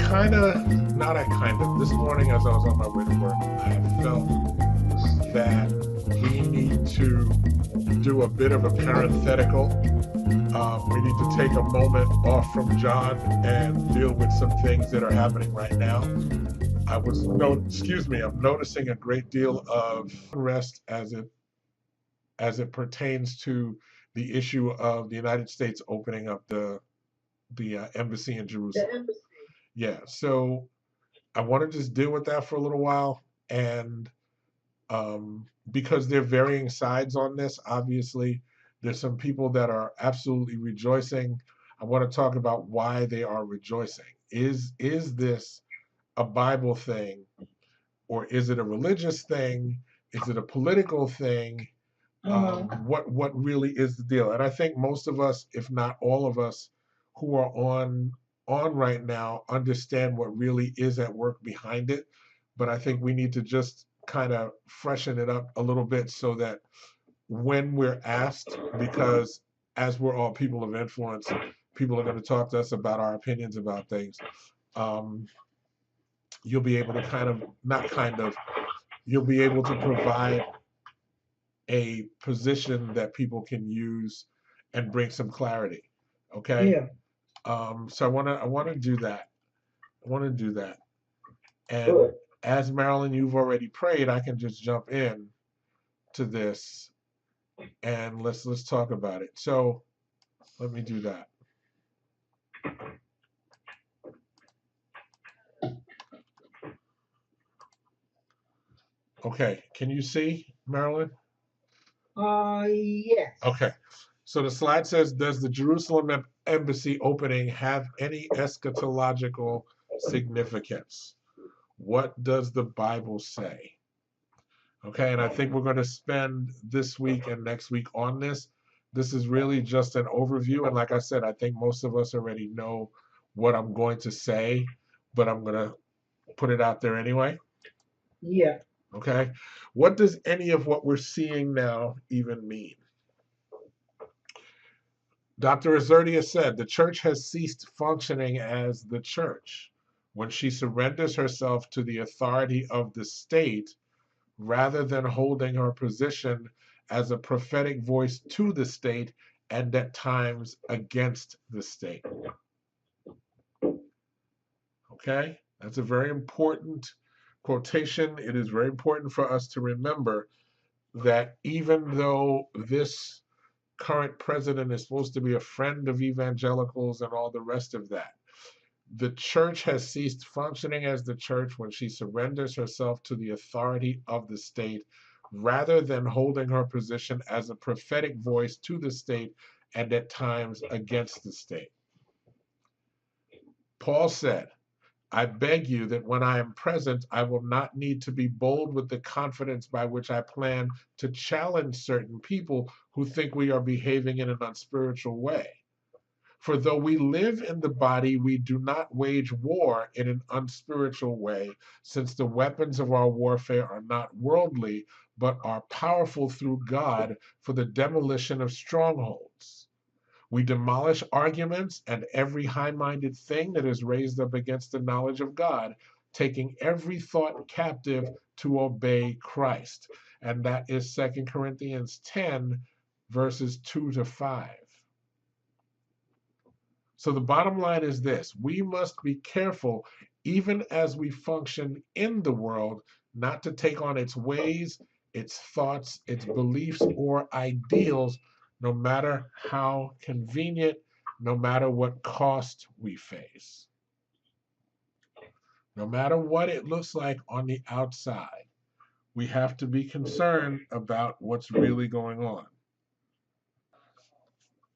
This morning as I was on my way to work, I felt that we need to do a bit of a parenthetical. We need to take a moment off from John and deal with some things that are happening right now. I'm noticing a great deal of unrest as it pertains to the issue of the United States opening up the embassy in Jerusalem. Yeah, so I want to just deal with that for a little while, and because there are varying sides on this. Obviously, there's some people that are absolutely rejoicing. I want to talk about why they are rejoicing. Is this a Bible thing, or is it a religious thing? Is it a political thing? What really is the deal? And I think most of us, if not all of us, who are on right now understand what really is at work behind it. But I think we need to just kind of freshen it up a little bit so that when we're asked, because as we're all people of influence, people are going to talk to us about our opinions about things. Um, you'll be able to not you'll be able to provide a position that people can use and bring some clarity. Okay. Yeah, So I want to do that. I want to do that. And good. as Marilyn, you've already prayed, I can just jump in to this and let's talk about it. So let me do that. Okay. Can you see, Marilyn? Yes. Okay. So the slide says, does the Jerusalem embassy opening have any eschatological significance? What does the Bible say? Okay, and I think we're going to spend this week and next week on this. This is really just an overview. And like I said, I think most of us already know what I'm going to say, but I'm going to put it out there anyway. Yeah. Okay, what does any of what we're seeing now even mean? Dr. Azurdia said the church has ceased functioning as the church when she surrenders herself to the authority of the state rather than holding her position as a prophetic voice to the state and at times against the state. Okay? That's a very important quotation. It is very important for us to remember that even though this current president is supposed to be a friend of evangelicals and all the rest of that, the church has ceased functioning as the church when she surrenders herself to the authority of the state rather than holding her position as a prophetic voice to the state and at times against the state. Paul said, I beg you that when I am present, I will not need to be bold with the confidence by which I plan to challenge certain people who think we are behaving in an unspiritual way. For though we live in the body, we do not wage war in an unspiritual way, since the weapons of our warfare are not worldly, but are powerful through God for the demolition of strongholds. We demolish arguments and every high minded thing that is raised up against the knowledge of God, taking every thought captive to obey Christ. And that is 2 Corinthians 10, verses 2 to 5. So the bottom line is this: we must be careful, even as we function in the world, not to take on its ways, its thoughts, its beliefs, or ideals, no matter how convenient, no matter what cost we face. No matter what it looks like on the outside, we have to be concerned about what's really going on.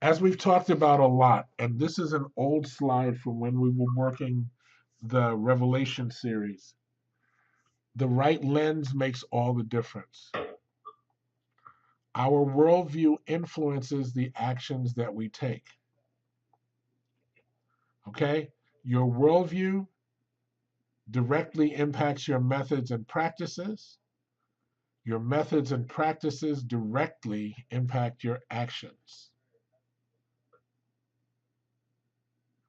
As we've talked about a lot, and this is an old slide from when we were working the Revelation series, the right lens makes all the difference. Our worldview influences the actions that we take. Okay? Your worldview directly impacts your methods and practices. Your methods and practices directly impact your actions.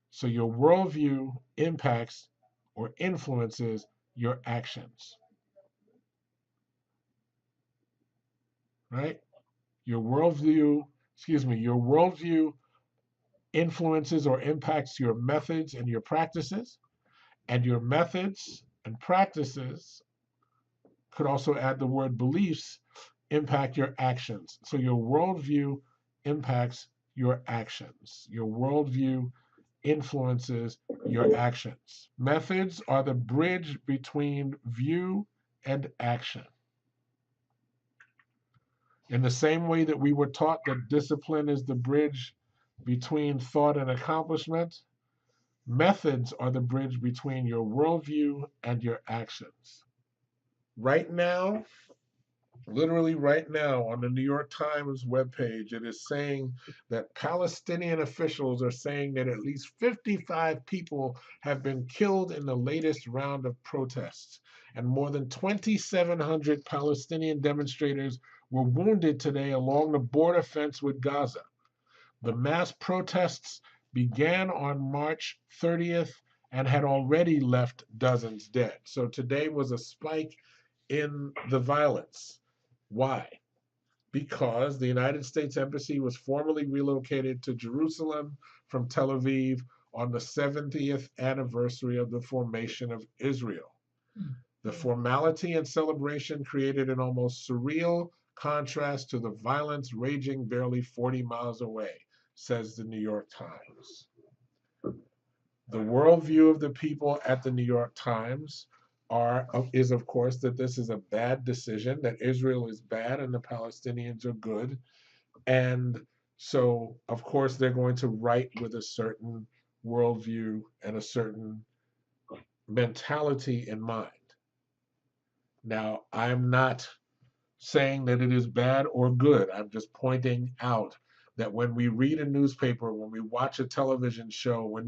So your worldview impacts or influences your actions, right? Your worldview, your worldview influences or impacts your methods and your practices, and your methods and practices could also add the word beliefs, impact your actions. So your worldview impacts your actions. Your worldview influences your actions. Methods are the bridge between view and action. In the same way that we were taught that discipline is the bridge between thought and accomplishment, methods are the bridge between your worldview and your actions. Right now, literally right now, on the New York Times webpage, it is saying that Palestinian officials are saying that at least 55 people have been killed in the latest round of protests, and more than 2,700 Palestinian demonstrators were wounded today along the border fence with Gaza. The mass protests began on March 30th and had already left dozens dead. So today was a spike in the violence. Why? Because the United States Embassy was formally relocated to Jerusalem from Tel Aviv on the 70th anniversary of the formation of Israel. The formality and celebration created an almost surreal contrast to the violence raging barely 40 miles away, says the New York Times. The worldview of the people at the New York Times is, of course, that this is a bad decision, that Israel is bad and the Palestinians are good. And so, of course, they're going to write with a certain worldview and a certain mentality in mind. Now, I'm not saying that it is bad or good. I'm just pointing out that when we read a newspaper, when we watch a television show, when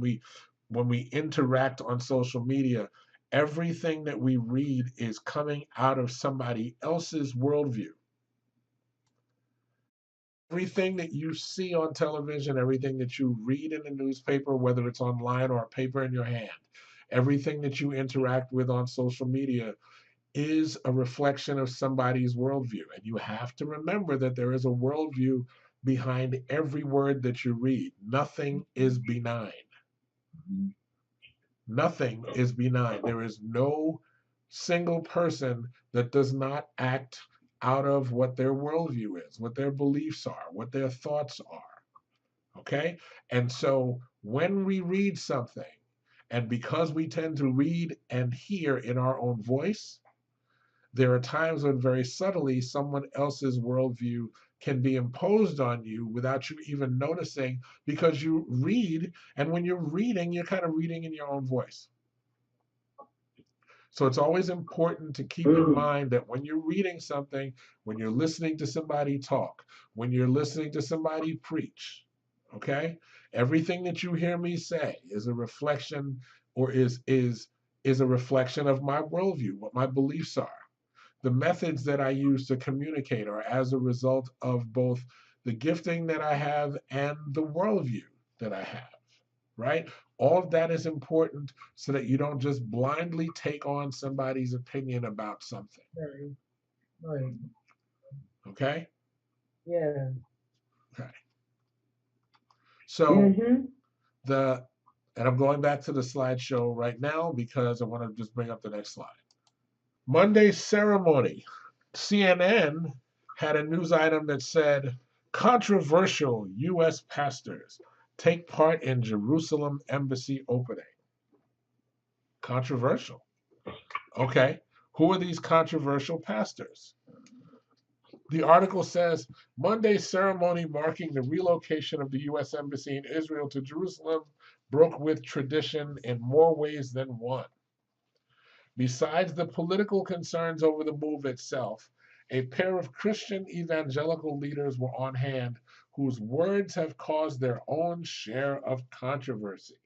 we interact on social media, everything that we read is coming out of somebody else's worldview. Everything that you see on television, everything that you read in the newspaper, whether it's online or a paper in your hand, everything that you interact with on social media is a reflection of somebody's worldview. And you have to remember that there is a worldview behind every word that you read. Nothing is benign. Nothing is benign. There is no single person that does not act out of what their worldview is, what their beliefs are, what their thoughts are. Okay? And so when we read something, and because we tend to read and hear in our own voice, there are times when very subtly someone else's worldview can be imposed on you without you even noticing, because you read, and when you're reading, you're kind of reading in your own voice. So it's always important to keep in mind that when you're reading something, when you're listening to somebody talk, when you're listening to somebody preach, okay, everything that you hear me say is a reflection, or is a reflection of my worldview, what my beliefs are. The methods that I use to communicate are as a result of both the gifting that I have and the worldview that I have, right? All of that is important so that you don't just blindly take on somebody's opinion about something. Right. Okay? Yeah. Okay. So and I'm going back to the slideshow right now because I want to just bring up the next slide. Monday's ceremony. CNN had a news item that said, controversial U.S. pastors take part in Jerusalem embassy opening. Controversial. Okay. Who are these controversial pastors? The article says, Monday's ceremony marking the relocation of the U.S. Embassy in Israel to Jerusalem broke with tradition in more ways than one. Besides the political concerns over the move itself, a pair of Christian evangelical leaders were on hand whose words have caused their own share of controversy.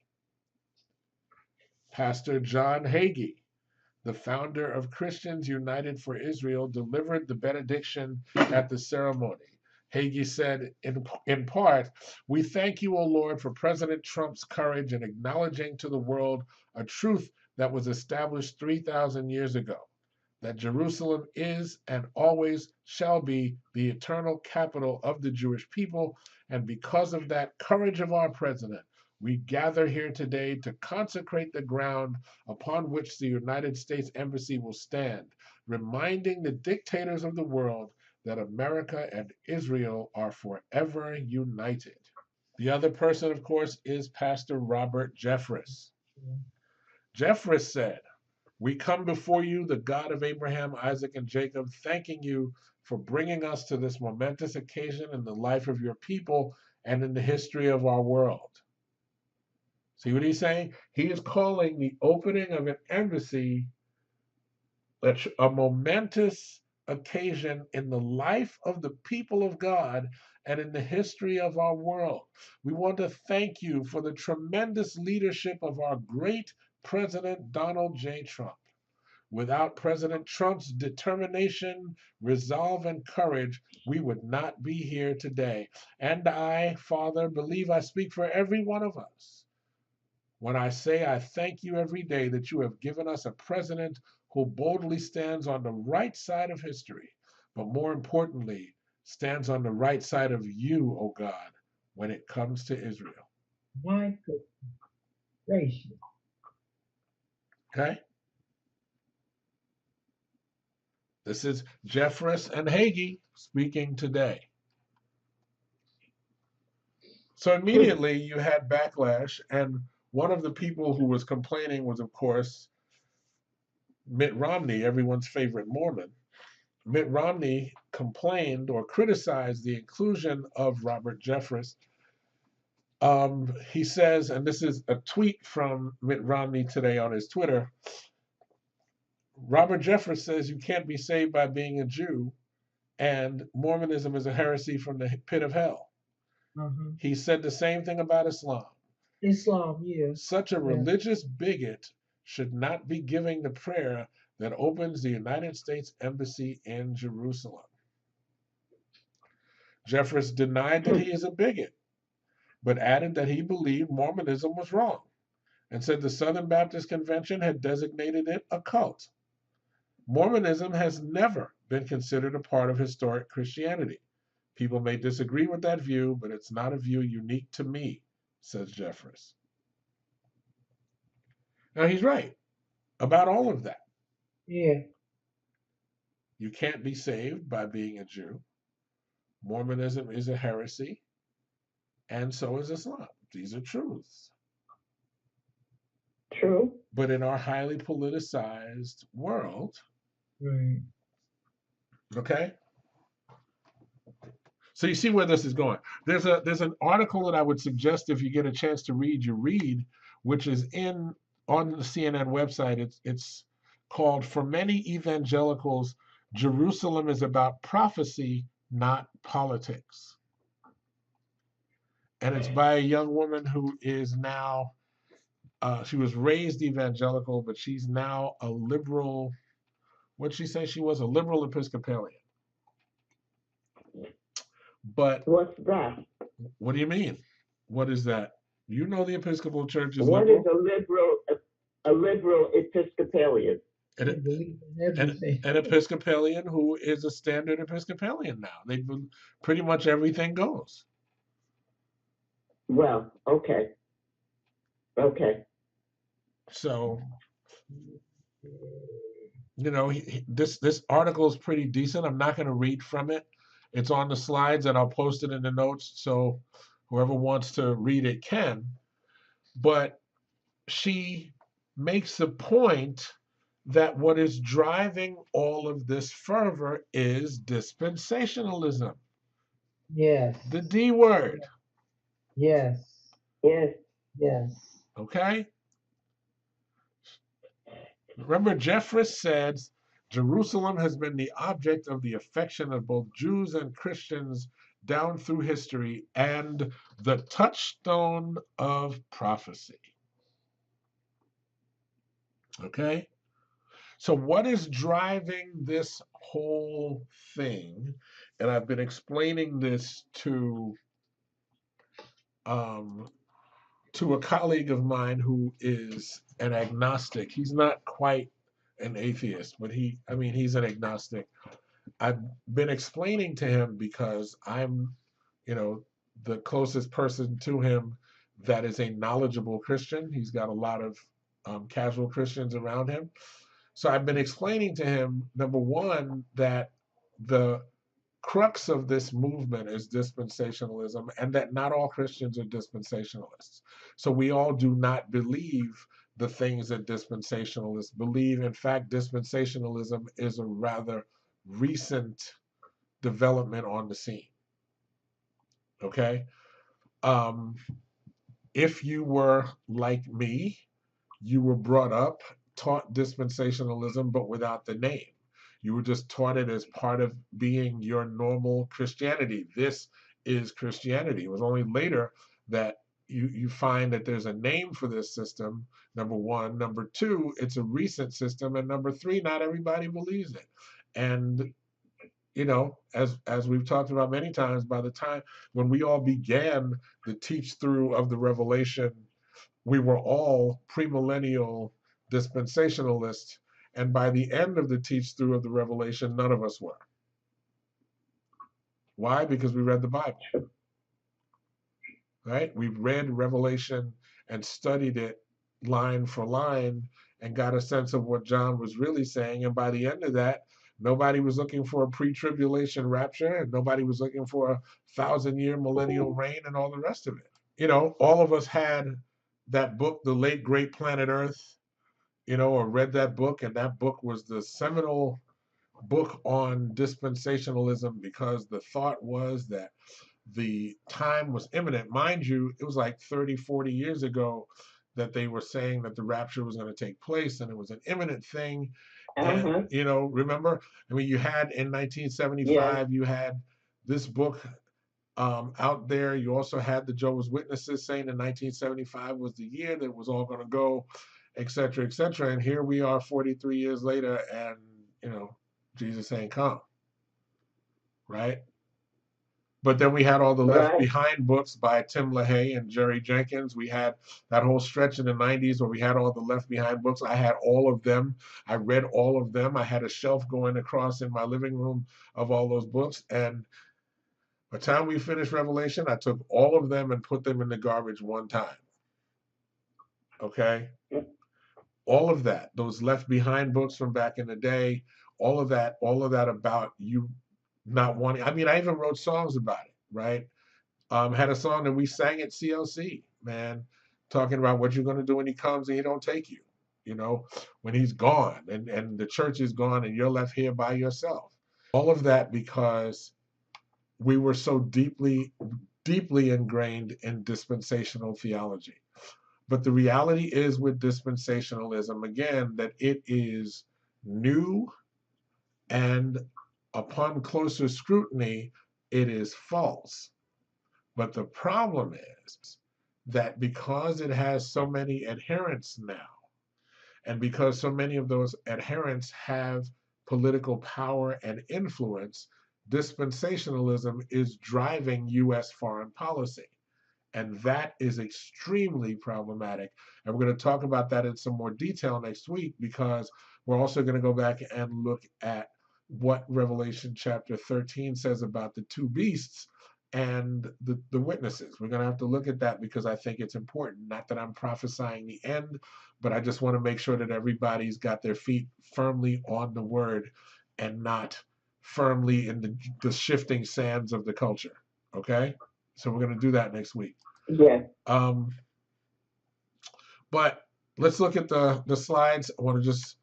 Pastor John Hagee, the founder of Christians United for Israel, delivered the benediction at the ceremony. Hagee said, in part, we thank you, O Lord, for President Trump's courage in acknowledging to the world a truth that was established 3,000 years ago, that Jerusalem is and always shall be the eternal capital of the Jewish people. And because of that courage of our president, we gather here today to consecrate the ground upon which the United States Embassy will stand, reminding the dictators of the world that America and Israel are forever united. The other person, of course, is Pastor Robert Jeffress. Jeffress said, "We come before you, the God of Abraham, Isaac, and Jacob, thanking you for bringing us to this momentous occasion in the life of your people and in the history of our world." See what he's saying? He is calling the opening of an embassy a momentous occasion in the life of the people of God and in the history of our world. We want to thank you for the tremendous leadership of our great President Donald J. Trump. Without President Trump's determination, resolve, and courage, we would not be here today. And I, Father, believe I speak for every one of us when I say I thank you every day that you have given us a president who boldly stands on the right side of history, but more importantly, stands on the right side of you, O God, when it comes to Israel. My good gracious. Okay? This is Jeffress and Hagee speaking today. So immediately you had backlash, and one of the people who was complaining was, of course, Mitt Romney, everyone's favorite Mormon. Mitt Romney complained or criticized the inclusion of Robert Jeffress. He says, and this is a tweet from Mitt Romney today on his Twitter, Robert Jeffress says you can't be saved by being a Jew, and Mormonism is a heresy from the pit of hell. He said the same thing about Islam. Islam, yes. Such a religious bigot should not be giving the prayer that opens the United States Embassy in Jerusalem. Jeffress denied that he is a bigot, but added that he believed Mormonism was wrong and said the Southern Baptist Convention had designated it a cult. Mormonism has never been considered a part of historic Christianity. People may disagree with that view, but it's not a view unique to me, says Jeffress. Now, he's right about all of that. Yeah. You can't be saved by being a Jew. Mormonism is a heresy, and so is Islam. These are truths. True. But in our highly politicized world, Right. okay? So you see where this is going. There's an article that I would suggest if you get a chance to read, you read, which is on the CNN website. It's called "For Many Evangelicals, Jerusalem is about prophecy, not politics." And it's by a young woman who is now, she was raised evangelical, but she's now a liberal. What'd she say? She was a liberal Episcopalian. But what's that? What do you mean? What is that? You know the Episcopal Church is What liberal. is a liberal Episcopalian? An Episcopalian who is a standard Episcopalian now. They pretty much everything goes. Well, okay. Okay. So, you know, this article is pretty decent. I'm not going to read from it. It's on the slides, and I'll post it in the notes so whoever wants to read it can. But she makes the point that what is driving all of this fervor is dispensationalism. Yes. The D word. Yes. Yes. Yes. Okay? Remember, Jeffress said, Jerusalem has been the object of the affection of both Jews and Christians down through history and the touchstone of prophecy. Okay? So what is driving this whole thing? And I've been explaining this to to a colleague of mine who is an agnostic. He's not quite an atheist, but he's an agnostic. I've been explaining to him because I'm, the closest person to him that is a knowledgeable Christian. He's got a lot of casual Christians around him. So I've been explaining to him, number one, that the crux of this movement is dispensationalism, and that not all Christians are dispensationalists. So we all do not believe the things that dispensationalists believe. In fact, dispensationalism is a rather recent development on the scene. Okay? If you were like me, you were brought up, taught dispensationalism, but without the name. You were just taught it as part of being your normal Christianity. This is Christianity. It was only later that you find that there's a name for this system, number one. Number two, it's a recent system. And number three, not everybody believes it. And, as we've talked about many times, by the time when we all began the teach through of the Revelation, we were all premillennial dispensationalists. And by the end of the teach through of the Revelation, none of us were. Why? Because we read the Bible. Right? We read Revelation and studied it line for line and got a sense of what John was really saying. And by the end of that, nobody was looking for a pre-tribulation rapture, and nobody was looking for a 1,000-year millennial reign and all the rest of it. All of us had that book, The Late Great Planet Earth, or read that book, and that book was the seminal book on dispensationalism, because the thought was that the time was imminent. Mind you, it was like 30, 40 years ago that they were saying that the rapture was going to take place, and it was an imminent thing. And, remember, you had in 1975, you had this book out there. You also had the Jehovah's Witnesses saying that 1975 was the year that it was all going to go, et cetera, et cetera. And here we are 43 years later, and, Jesus ain't come. Right? But then we had all the Left Behind books by Tim LaHaye and Jerry Jenkins. We had that whole stretch in the 90s where we had all the Left Behind books. I had all of them. I read all of them. I had a shelf going across in my living room of all those books. And by the time we finished Revelation, I took all of them and put them in the garbage one time. Okay? All of that, those Left Behind books from back in the day, all of that about you not wanting. I even wrote songs about it, right? Had a song that we sang at CLC, man, talking about what you're going to do when he comes and he don't take you, when he's gone and the church is gone and you're left here by yourself. All of that because we were so deeply, deeply ingrained in dispensational theology. But the reality is with dispensationalism, again, that it is new, and upon closer scrutiny, it is false. But the problem is that because it has so many adherents now, and because so many of those adherents have political power and influence, dispensationalism is driving U.S. foreign policy. And that is extremely problematic. And we're going to talk about that in some more detail next week, because we're also going to go back and look at what Revelation chapter 13 says about the two beasts and the witnesses. We're going to have to look at that because I think it's important. Not that I'm prophesying the end, but I just want to make sure that everybody's got their feet firmly on the word and not firmly in the shifting sands of the culture. Okay? So we're going to do that next week. Yeah. But let's look at the slides. I want to just,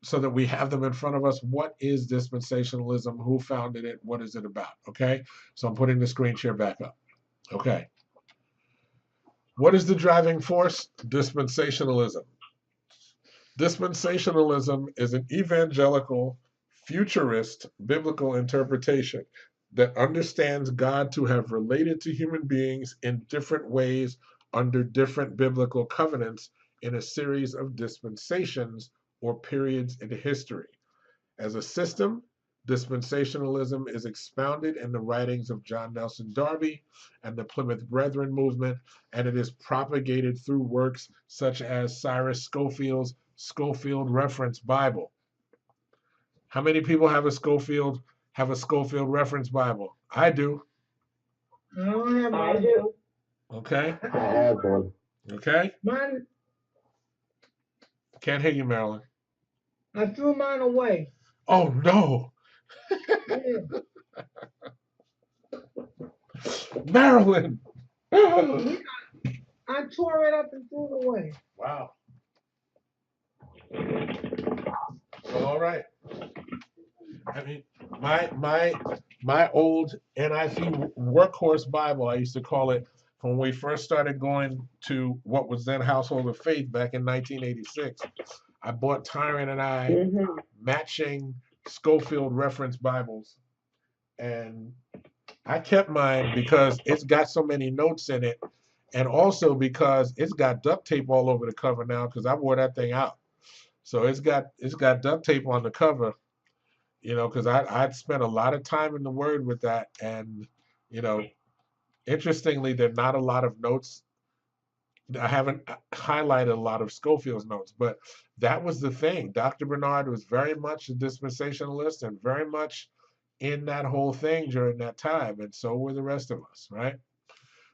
so that we have them in front of us. What is dispensationalism? Who founded it? What is it about? Okay. So I'm putting the screen share back up. Okay. What is the driving force? Dispensationalism. Dispensationalism is an evangelical, futurist biblical interpretation that understands God to have related to human beings in different ways under different biblical covenants in a series of dispensations or periods in history. As a system, Dispensationalism is expounded in the writings of John Nelson Darby and the Plymouth Brethren movement, and it is propagated through works such as Cyrus Schofield's Schofield Reference Bible. How many people have a Schofield Reference Bible? I do. I don't have I mine. do. Okay. I have one. Okay. Mine, Can't hear you, Marilyn. I threw mine away. Oh no, Yeah. Marilyn. Yeah, I tore it up and threw it away. Wow. Well, all right. I mean, my old NIV workhorse Bible, I used to call it, when we first started going to what was then Household of Faith back in 1986. I bought Tyron and I Mhm. matching Schofield Reference Bibles, and I kept mine because it's got so many notes in it, and also because it's got duct tape all over the cover now because I wore that thing out. So it's got duct tape on the cover, because I'd spent a lot of time in the Word with that, and you know, interestingly, there are not a lot of notes. I haven't highlighted a lot of Schofield's notes, but that was the thing. Dr. Bernard was very much a dispensationalist and very much in that whole thing during that time, and so were the rest of us, right?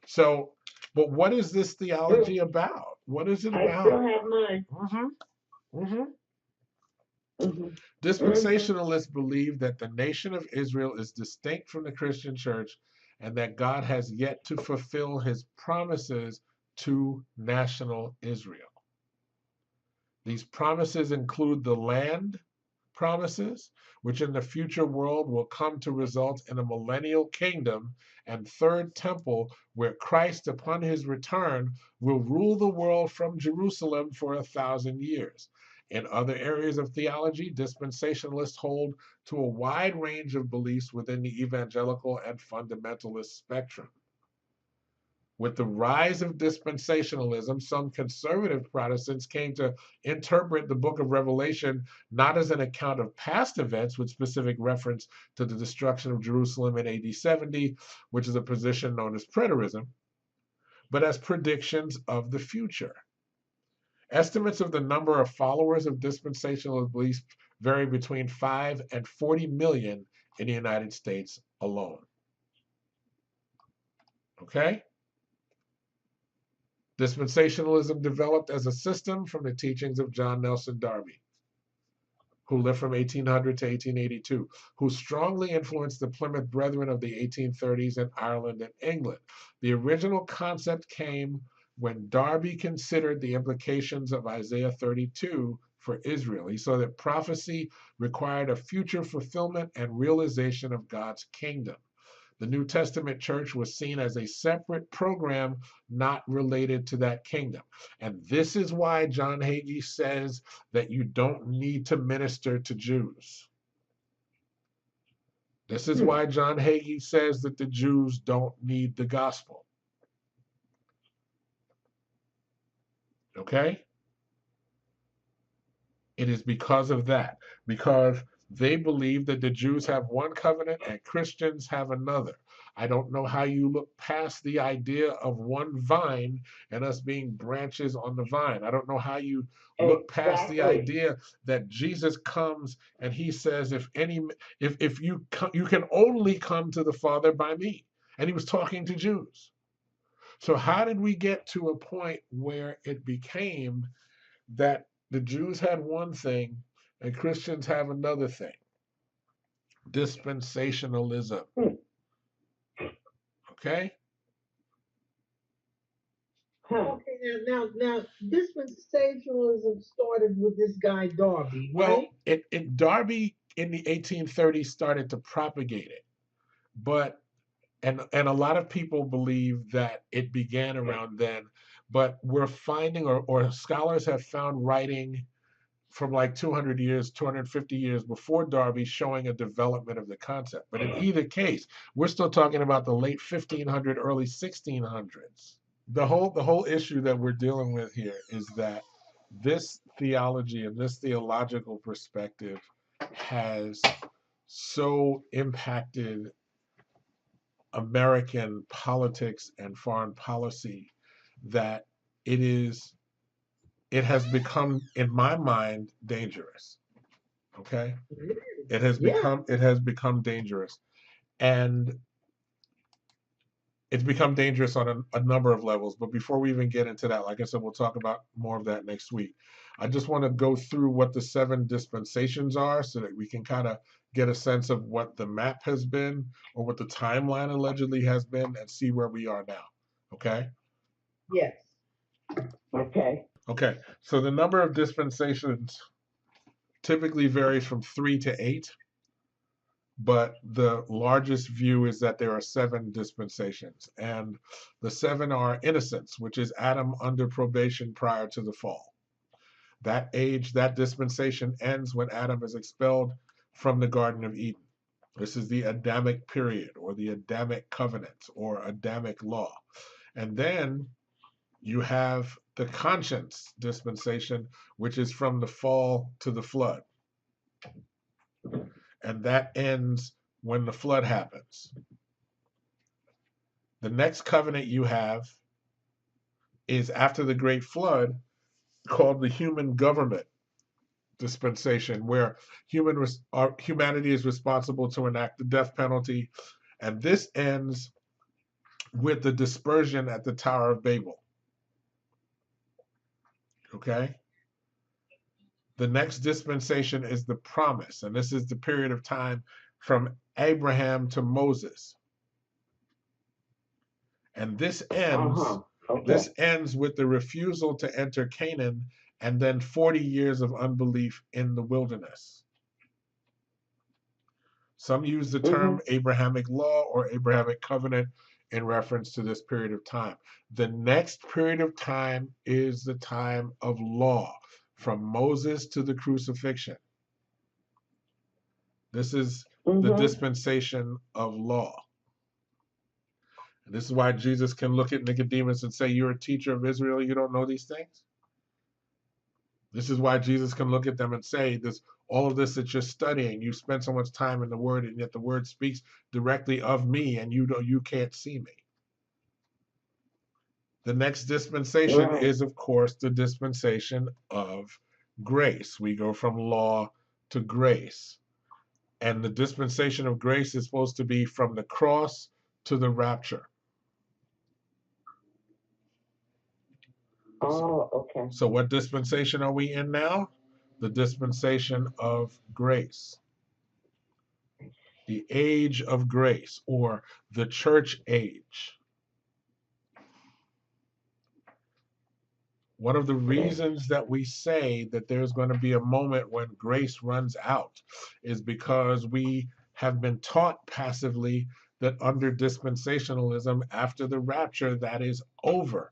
So, but what is this theology about? What is it I about? still have mine. Mhm. Dispensationalists believe that the nation of Israel is distinct from the Christian church and that God has yet to fulfill his promises to national Israel. These promises include the land promises, which in the future world will come to result in a millennial kingdom and third temple where Christ, upon his return, will rule the world from Jerusalem for 1,000 years. In other areas of theology, dispensationalists hold to a wide range of beliefs within the evangelical and fundamentalist spectrum. With the rise of dispensationalism, some conservative Protestants came to interpret the book of Revelation not as an account of past events with specific reference to the destruction of Jerusalem in AD 70, which is a position known as preterism, but as predictions of the future. Estimates of the number of followers of dispensational beliefs vary between 5 and 40 million in the United States alone. Okay? Dispensationalism developed as a system from the teachings of John Nelson Darby, who lived from 1800 to 1882, who strongly influenced the Plymouth Brethren of the 1830s in Ireland and England. The original concept came when Darby considered the implications of Isaiah 32 for Israel. He saw that prophecy required a future fulfillment and realization of God's kingdom. The New Testament church was seen as a separate program not related to that kingdom. And this is why John Hagee says that you don't need to minister to Jews. This is why John Hagee says that the Jews don't need the gospel. Okay? It is because of that, because they believe that the Jews have one covenant and Christians have another. I don't know how you look past the idea of one vine and us being branches on the vine. I don't know how you look past the idea that Jesus comes and he says, if you can only come to the Father by me. And he was talking to Jews. So how did we get to a point where it became that the Jews had one thing and Christians have another thing? Dispensationalism. Okay? Okay, now, dispensationalism started with this guy Darby, Well, right? Darby in the 1830s started to propagate it, but and a lot of people believe that it began around then, but we're finding, or scholars have found writing from like 200 years, 250 years before Darby showing a development of the concept. But in either case, we're still talking about the late 1500s, early 1600s. The whole issue that we're dealing with here is that this theology and this theological perspective has so impacted American politics and foreign policy that it has become, in my mind, dangerous. Okay? Yeah. It has become dangerous. And it's become dangerous on a number of levels. But before we even get into that, like I said, we'll talk about more of that next week. I just want to go through what the 7 dispensations are so that we can kind of get a sense of what the map has been or what the timeline allegedly has been and see where we are now. Okay? Yes. Okay. Okay. So the number of dispensations typically varies from 3 to 8. But the largest view is that there are 7 dispensations. And the 7 are innocence, which is Adam under probation prior to the fall. That age, that dispensation ends when Adam is expelled from the Garden of Eden. This is the Adamic period or the Adamic covenant or Adamic law. And then you have the conscience dispensation, which is from the fall to the flood. And that ends when the flood happens. The next covenant you have is after the great flood, called the human government dispensation, where humanity is responsible to enact the death penalty. And this ends with the dispersion at the Tower of Babel. Okay? The next dispensation is the promise, and this is the period of time from Abraham to Moses. And this ends with the refusal to enter Canaan and then 40 years of unbelief in the wilderness. Some use the term Abrahamic law or Abrahamic covenant in reference to this period of time. The next period of time is the time of law, from Moses to the crucifixion. This is the dispensation of law. And this is why Jesus can look at Nicodemus and say, "You're a teacher of Israel, you don't know these things?" This is why Jesus can look at them and say, all of this that you're studying, you spend so much time in the Word, and yet the Word speaks directly of me, and you can't see me. The next dispensation is, of course, the dispensation of grace. We go from law to grace. And the dispensation of grace is supposed to be from the cross to the rapture. Oh, okay. So what dispensation are we in now? The dispensation of grace. The age of grace, or the church age. One of the reasons that we say that there's going to be a moment when grace runs out is because we have been taught passively that under dispensationalism, after the rapture, that is over.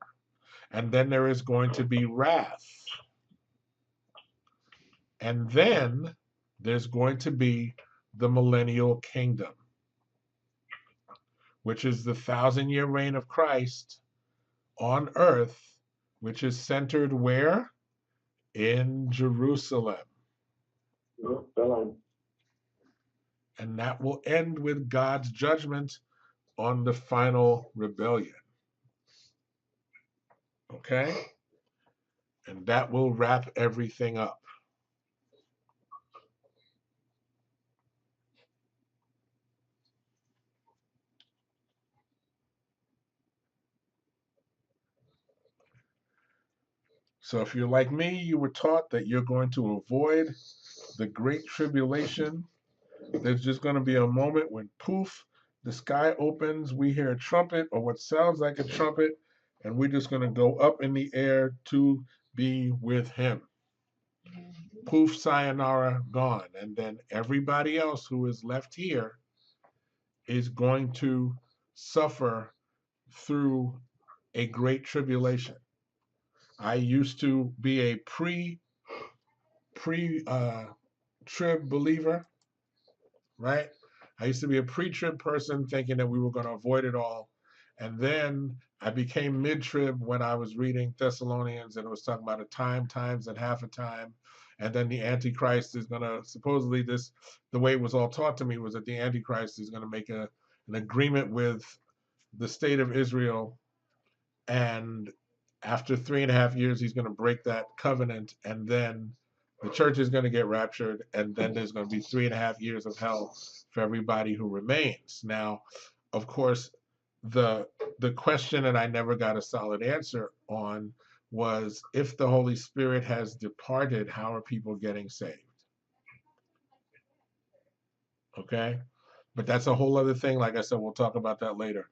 And then there is going to be wrath. And then there's going to be the millennial kingdom, which is the 1,000-year reign of Christ on earth, which is centered where? In Jerusalem. And that will end with God's judgment on the final rebellion. Okay? And that will wrap everything up. So if you're like me, you were taught that you're going to avoid the great tribulation. There's just going to be a moment when poof, the sky opens, we hear a trumpet or what sounds like a trumpet, and we're just going to go up in the air to be with him. Poof, sayonara, gone. And then everybody else who is left here is going to suffer through a great tribulation. I used to be a trib believer, right? I used to be a pre-trib person thinking that we were going to avoid it all. And then I became mid-trib when I was reading Thessalonians, and it was talking about a time, times, and half a time. and then the Antichrist is going to, supposedly the way it was all taught to me was that the Antichrist is going to make an agreement with the state of Israel, and after 3.5 years, he's going to break that covenant, and then the church is going to get raptured, and then there's going to be 3.5 years of hell for everybody who remains. Now, of course, the question that I never got a solid answer on was, if the Holy Spirit has departed, how are people getting saved? Okay, but that's a whole other thing. Like I said, we'll talk about that later.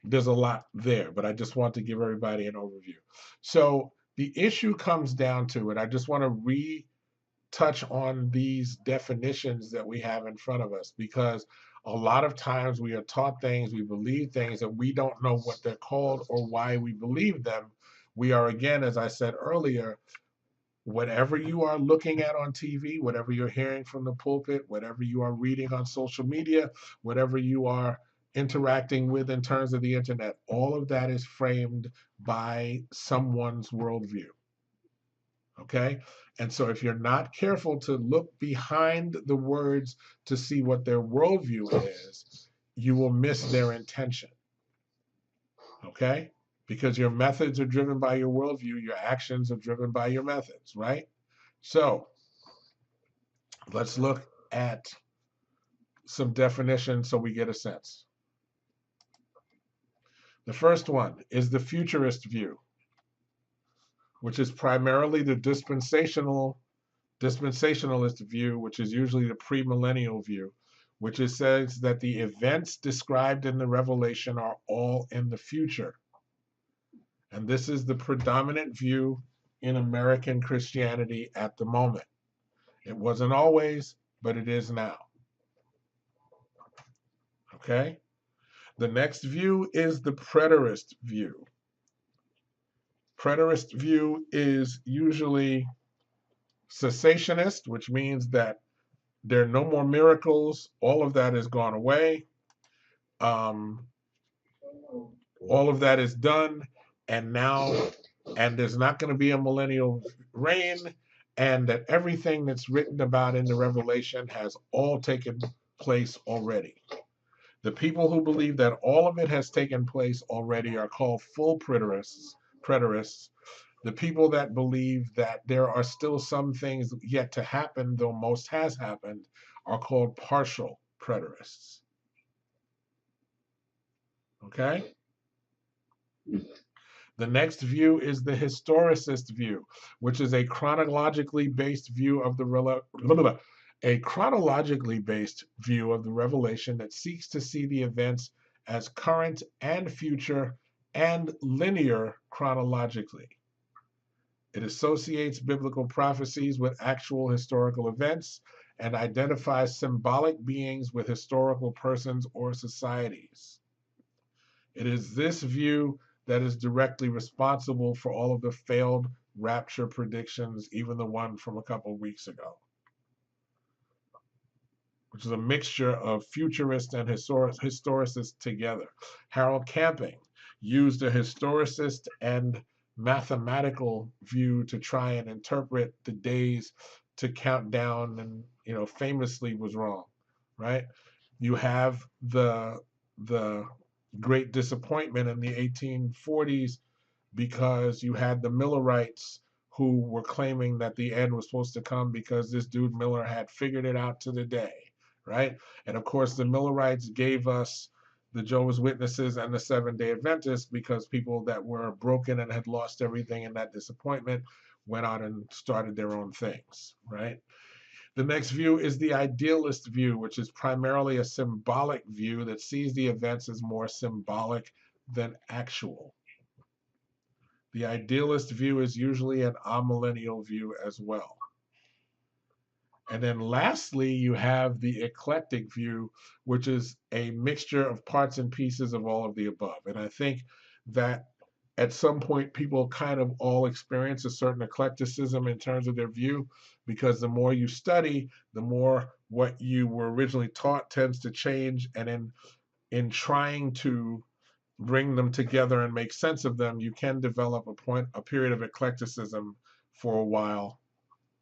There's a lot there, but I just want to give everybody an overview. So the issue comes down to it. I just want to touch on these definitions that we have in front of us, because a lot of times we are taught things, we believe things, and we don't know what they're called or why we believe them. We are, again, as I said earlier, whatever you are looking at on TV, whatever you're hearing from the pulpit, whatever you are reading on social media, whatever you are interacting with in terms of the internet, all of that is framed by someone's worldview. Okay? And so if you're not careful to look behind the words to see what their worldview is, you will miss their intention. Okay? Because your methods are driven by your worldview, your actions are driven by your methods, right? So let's look at some definitions so we get a sense. The first one is the futurist view, which is primarily the dispensationalist view, which is usually the premillennial view, which says that the events described in the Revelation are all in the future. And this is the predominant view in American Christianity at the moment. It wasn't always, but it is now. Okay? The next view is the preterist view. Preterist view is usually cessationist, which means that there are no more miracles. All of that has gone away. All of that is done. And there's not going to be a millennial reign, and that everything that's written about in the Revelation has all taken place already. The people who believe that all of it has taken place already are called full preterists. The people that believe that there are still some things yet to happen, though most has happened, are called partial preterists. Okay? The next view is the historicist view, which is a chronologically based view of the Revelation that seeks to see the events as current and future and linear chronologically. It associates biblical prophecies with actual historical events and identifies symbolic beings with historical persons or societies. It is this view that is directly responsible for all of the failed rapture predictions, even the one from a couple of weeks ago, which is a mixture of futurist and historicist together. Harold Camping used a historicist and mathematical view to try and interpret the days to count down, and famously was wrong, right? You have the Great Disappointment in the 1840s because you had the Millerites who were claiming that the end was supposed to come because this dude Miller had figured it out to the day, right? And of course, the Millerites gave us the Jehovah's Witnesses and the Seventh-day Adventists because people that were broken and had lost everything in that disappointment went out and started their own things, right? The next view is the idealist view, which is primarily a symbolic view that sees the events as more symbolic than actual. The idealist view is usually an amillennial view as well. And then lastly, you have the eclectic view, which is a mixture of parts and pieces of all of the above. And I think that at some point, people kind of all experience a certain eclecticism in terms of their view, because the more you study, the more what you were originally taught tends to change. And in trying to bring them together and make sense of them, you can develop a period of eclecticism for a while.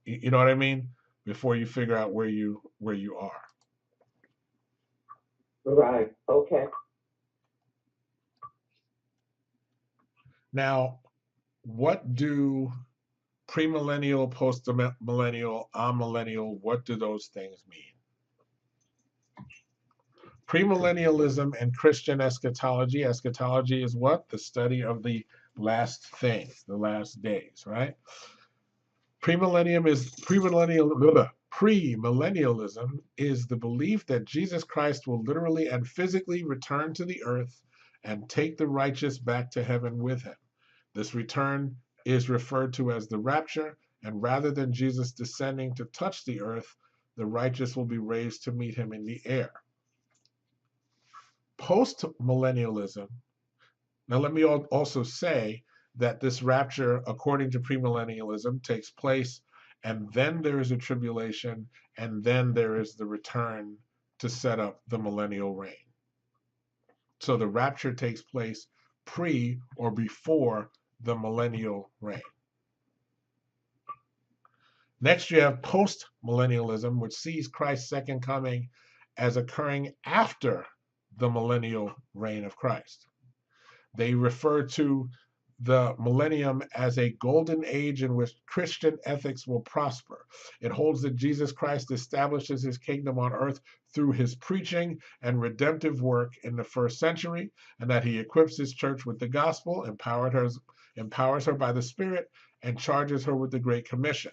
You know what I mean? Before you figure out where you are. Right. Okay. Now, what do premillennial, postmillennial, amillennial, what do those things mean? Premillennialism and Christian eschatology. Eschatology is what? The study of the last things, the last days, right? Premillennialism is the belief that Jesus Christ will literally and physically return to the earth and take the righteous back to heaven with him. This return is referred to as the rapture, and rather than Jesus descending to touch the earth, the righteous will be raised to meet him in the air. Post-millennialism. Now, let me also say that this rapture, according to premillennialism, takes place, and then there is a tribulation, and then there is the return to set up the millennial reign. So the rapture takes place pre or before the millennial reign. Next, you have post-millennialism, which sees Christ's second coming as occurring after the millennial reign of Christ. They refer to the millennium as a golden age in which Christian ethics will prosper. It holds that Jesus Christ establishes his kingdom on earth through his preaching and redemptive work in the first century, and that he equips his church with the gospel, empowers her by the Spirit, and charges her with the Great Commission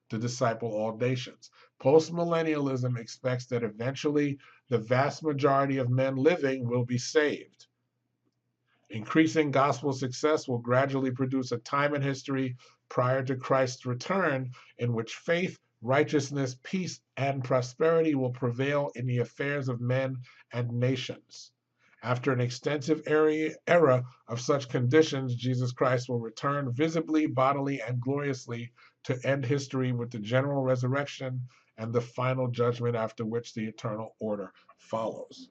to disciple all nations. Postmillennialism expects that eventually the vast majority of men living will be saved. Increasing gospel success will gradually produce a time in history prior to Christ's return in which faith, righteousness, peace, and prosperity will prevail in the affairs of men and nations. After an extensive era of such conditions, Jesus Christ will return visibly, bodily, and gloriously to end history with the general resurrection and the final judgment, after which the eternal order follows.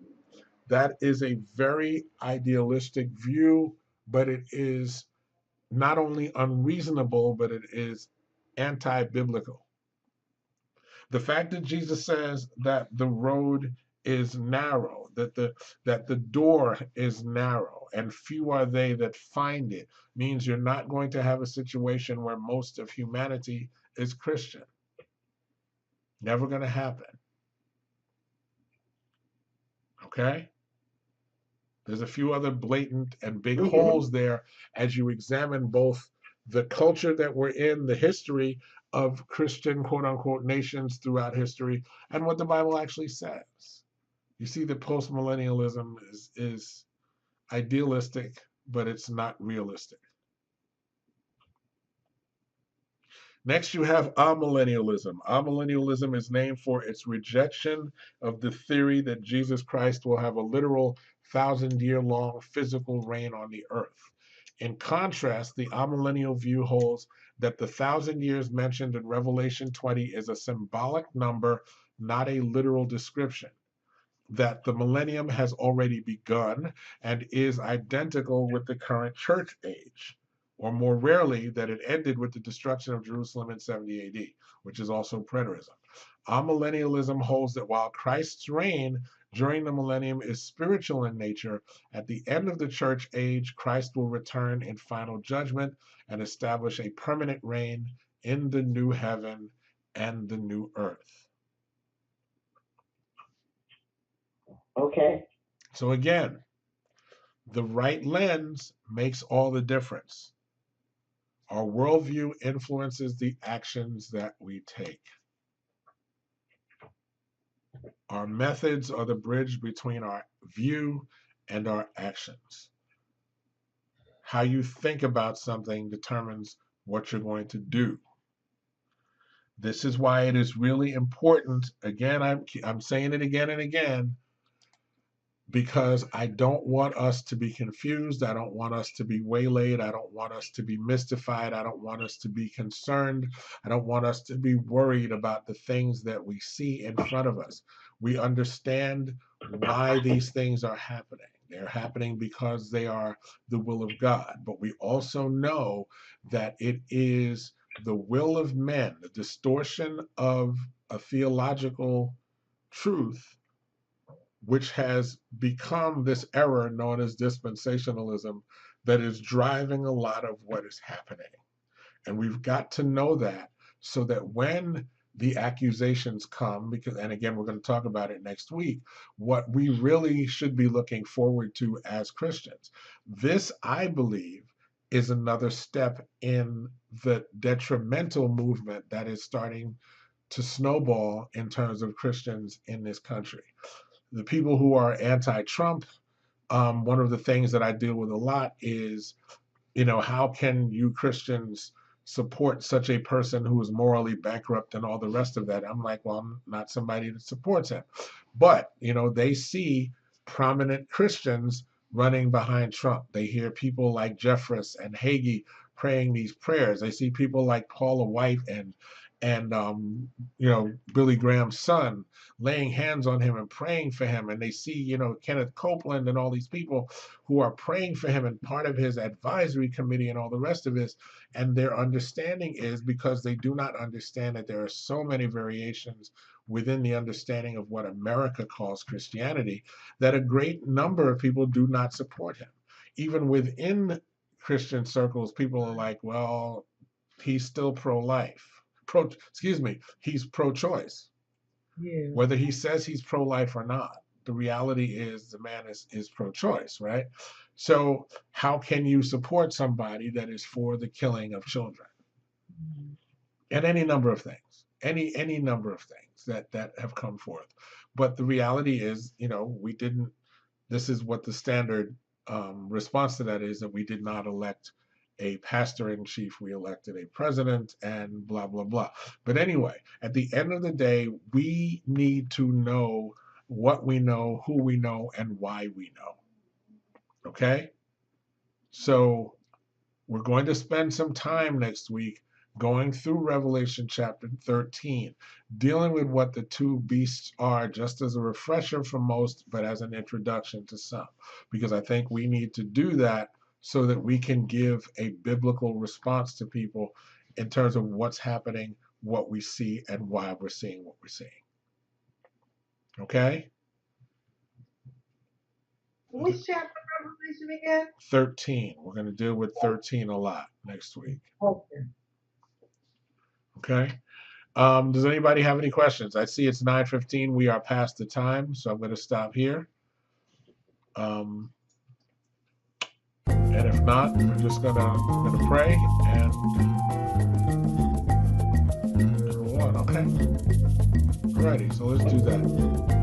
That is a very idealistic view, but it is not only unreasonable, but it is anti-biblical. The fact that Jesus says that the road is narrow, that the door is narrow, and few are they that find it, means you're not going to have a situation where most of humanity is Christian. Never going to happen. Okay? There's a few other blatant and big holes there as you examine both the culture that we're in, the history of Christian quote unquote nations throughout history, and what the Bible actually says. You see that postmillennialism is idealistic, but it's not realistic. Next, you have amillennialism. Amillennialism is named for its rejection of the theory that Jesus Christ will have a literal 1,000-year-long physical reign on the earth. In contrast, the amillennial view holds that the 1,000 years mentioned in Revelation 20 is a symbolic number, not a literal description. That the millennium has already begun and is identical with the current church age, or more rarely, that it ended with the destruction of Jerusalem in 70 AD, which is also preterism. Amillennialism holds that while Christ's reign during the millennium is spiritual in nature, at the end of the church age, Christ will return in final judgment and establish a permanent reign in the new heaven and the new earth. Okay. So again, the right lens makes all the difference. Our worldview influences the actions that we take. Our methods are the bridge between our view and our actions. How you think about something determines what you're going to do. This is why it is really important. Again, I'm saying it again and again, because I don't want us to be confused. I don't want us to be waylaid. I don't want us to be mystified. I don't want us to be concerned. I don't want us to be worried about the things that we see in front of us. We understand why these things are happening. They're happening because they are the will of God. But we also know that it is the will of men, the distortion of a theological truth, which has become this error known as dispensationalism, that is driving a lot of what is happening. And we've got to know that, so that when the accusations come, because, and again, we're going to talk about it next week, what we really should be looking forward to as Christians. This, I believe, is another step in the detrimental movement that is starting to snowball in terms of Christians in this country. The people who are anti-Trump, one of the things that I deal with a lot is, how can you Christians support such a person who is morally bankrupt and all the rest of that? I'm like, well, I'm not somebody that supports him. But, they see prominent Christians running behind Trump. They hear people like Jeffress and Hagee praying these prayers. They see people like Paula White and Billy Graham's son laying hands on him and praying for him. And they see, Kenneth Copeland and all these people who are praying for him and part of his advisory committee and all the rest of this. And their understanding is, because they do not understand that there are so many variations within the understanding of what America calls Christianity, that a great number of people do not support him. Even within Christian circles, people are like, well, he's still pro-life. He's pro-choice. Yeah. Whether he says he's pro-life or not, the reality is the man is pro-choice, right? So how can you support somebody that is for the killing of children? And any number of things, any number of things that have come forth. But the reality is, this is what the standard response to that is, that we did not elect a pastor-in-chief, we elected a president, and blah, blah, blah. But anyway, at the end of the day, we need to know what we know, who we know, and why we know. Okay? So we're going to spend some time next week going through Revelation chapter 13, dealing with what the two beasts are, just as a refresher for most, but as an introduction to some. Because I think we need to do that so that we can give a biblical response to people in terms of what's happening, what we see, and why we're seeing what we're seeing. Okay? Which chapter of Revelation again? 13. We're going to deal with 13 a lot next week. Okay. Okay? Does anybody have any questions? I see it's 9:15. We are past the time, so I'm going to stop here. And if not, we're just gonna pray and go on. Okay. Alrighty, so let's do that.